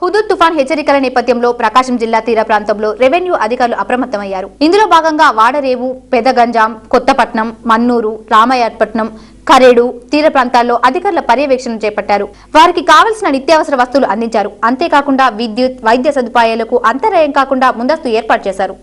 Hudhud తుఫాన్ హెచ్చరికల నేపథ్యంలో ప్రకాశం జిల్లా తీర ప్రాంతంలో రెవెన్యూ అధికారులు అప్రమత్తమయ్యారు. ఇందులో భాగంగా వాడరేవు, పెదగంజాం, కొత్తపట్నం, మన్నూరు, రామయ్యపట్నం, కరేడు తీర ప్రాంతాల్లో అధికారుల పర్యవేక్షణ చేపట్టారు. వారికి కావలసిన నిత్యావసర వస్తువులు అందించారు. అంతేకాకుండా విద్యుత్, వైద్య సదుపాయాలకు అంతరాయం కాకుండా ముందస్తు ఏర్పాటు చేశారు.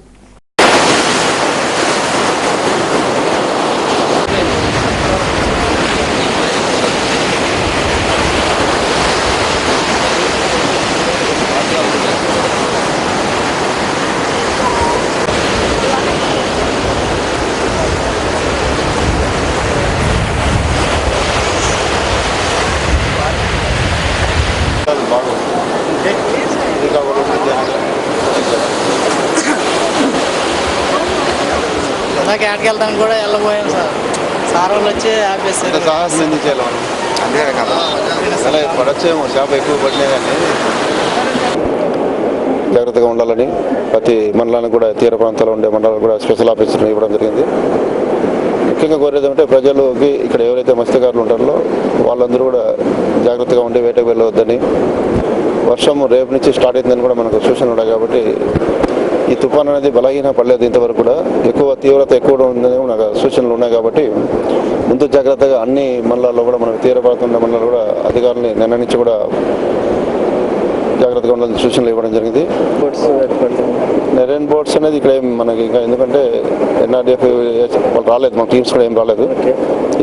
ఆడికి వెళ్తాను కూడా వెళ్ళబోయాం సార్ వాళ్ళు వచ్చి ఆపేస్తారు. సాహసం ఎందుకు చేయాలి మనం? అంతే కదా, అలా పడొచ్చేమో చేప ఎక్కువ పడినాయి కానీ జాగ్రత్తగా ఉండాలని ప్రతి మండలానికి కూడా తీర ప్రాంతాల్లో ఉండే మండలాలకు కూడా స్పెషల్ ఆఫీసర్ని ఇవ్వడం జరిగింది. ముఖ్యంగా కోరేది ఏమంటే ప్రజలకి ఇక్కడ ఎవరైతే మత్స్యకారులు ఉంటారో వాళ్ళందరూ కూడా జాగ్రత్తగా ఉండి వేటకు వెళ్ళవద్దని, వర్షం రేపు నుంచి స్టార్ట్ అవుతుందని కూడా మనకు సూచనలు ఉన్నాయి. కాబట్టి ఈ తుఫాన్ అనేది బలహీన పడలేదు, ఇంతవరకు కూడా ఎక్కువ తీవ్రత ఎక్కువ ఉందని నాకు సూచనలు ఉన్నాయి. కాబట్టి ముందు జాగ్రత్తగా అన్ని మండలాల్లో కూడా మనకు తీర ప్రాంతం మండలాలు కూడా అధికారులని నిన్న నుంచి కూడా జాగ్రత్తగా ఉండాలని సూచనలు ఇవ్వడం జరిగింది. రెయిన్ బోట్స్ అనేది ఇక్కడ ఏం మనకి ఇంకా, ఎందుకంటే ఎన్ఆర్డిఎఫ్ వాళ్ళు రాలేదు, మా టీమ్స్ కూడా ఏం రాలేదు.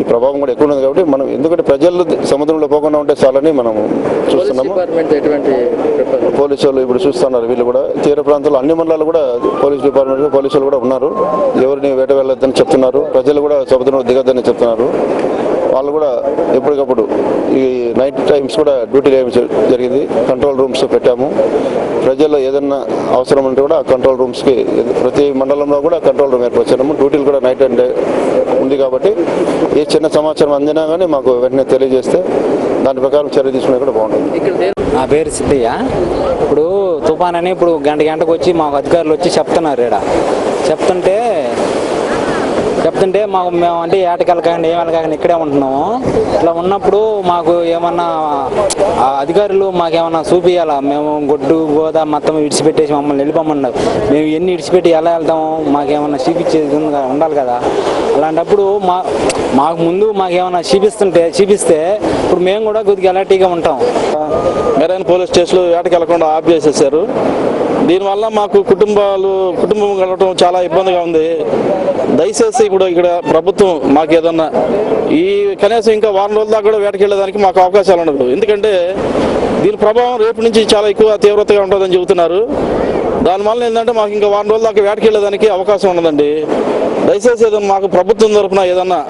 ఈ ప్రభావం కూడా ఎక్కువ ఉంది కాబట్టి మనం, ఎందుకంటే ప్రజలు సముద్రంలో పోకుండా ఉంటే చాలని మనం చూస్తున్నాము. పోలీసు వాళ్ళు ఇప్పుడు చూస్తున్నారు, వీళ్ళు కూడా తీర ప్రాంతాల్లో అన్ని మండలాలు కూడా పోలీస్ డిపార్ట్మెంట్ పోలీసులు కూడా ఉన్నారు. ఎవరిని వేట వెళ్ళొద్దని చెప్తున్నారు, ప్రజలు కూడా సముద్రంలో దిగొద్దని చెప్తున్నారు. వాళ్ళు కూడా ఎప్పటికప్పుడు ఈ నైట్ టైమ్స్ కూడా డ్యూటీ జరిగింది. కంట్రోల్ రూమ్స్ పెట్టాము. ప్రజల్లో ఏదన్నా అవసరం ఉంటే కూడా కంట్రోల్ రూమ్స్కి ప్రతి మండలంలో కూడా కంట్రోల్ రూమ్ ఏర్పరిచాము. డ్యూటీలు కూడా నైట్ అండ్ డే ఉంది కాబట్టి ఏ చిన్న సమాచారం అందినా కానీ మాకు వెంటనే తెలియజేస్తే దాని ప్రకారం చర్య తీసుకునే కూడా బాగుంటుంది. నా పేరు సిద్ధయ్య. ఇప్పుడు తుఫాన్ అని ఇప్పుడు గంటకు వచ్చి మాకు అధికారులు వచ్చి చెప్తున్నారు. ఇక్కడ చెప్తుంటే మాకు మేము అంటే ఏటకెళ్ళకండి ఏం వెళ్ళకండి ఇక్కడే ఉంటున్నాము. ఇట్లా ఉన్నప్పుడు మాకు ఏమన్నా అధికారులు మాకేమన్నా చూపించాలా? మేము గొడ్డు గోదా మొత్తం ఇడిచిపెట్టేసి మమ్మల్ని వెళ్ళిపోమన్నారు. మేము ఎన్ని ఇడిచిపెట్టి ఎలా వెళ్తాము? మాకేమన్నా చూపించేది ఉండాలి కదా. అలాంటప్పుడు మాకు ముందు మాకేమన్నా చూపిస్తే ఇప్పుడు మేము కూడా కొద్దిగా అలర్ట్గా ఉంటాం. మెరైన్ పోలీస్ స్టేషన్లో ఏటకెళ్ళకుండా ఆఫ్ చేసేసారు. దీనివల్ల మాకు కుటుంబం కలవటం చాలా ఇబ్బందిగా ఉంది. దయచేసి ఇప్పుడు ఇక్కడ ప్రభుత్వం మాకు ఏదన్నా ఈ కనీసం ఇంకా వారం రోజుల దాకా కూడా వేటకెళ్ళేదానికి మాకు అవకాశాలు ఉండదు. ఎందుకంటే దీని ప్రభావం రేపు నుంచి చాలా ఎక్కువ తీవ్రతగా ఉంటుందని చెబుతున్నారు. దానివల్ల ఏంటంటే మాకు ఇంకా వారం రోజుల దాకా వేటకెళ్ళేదానికి అవకాశం ఉండదండి. దయచేసి ఏదన్నా మాకు ప్రభుత్వం తరఫున ఏదన్నా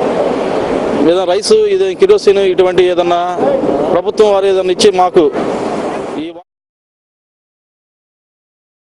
రైసు, కిరోసిన్ ఇటువంటి ఏదన్నా ప్రభుత్వం వారు ఏదన్నా ఇచ్చి మాకు ఈ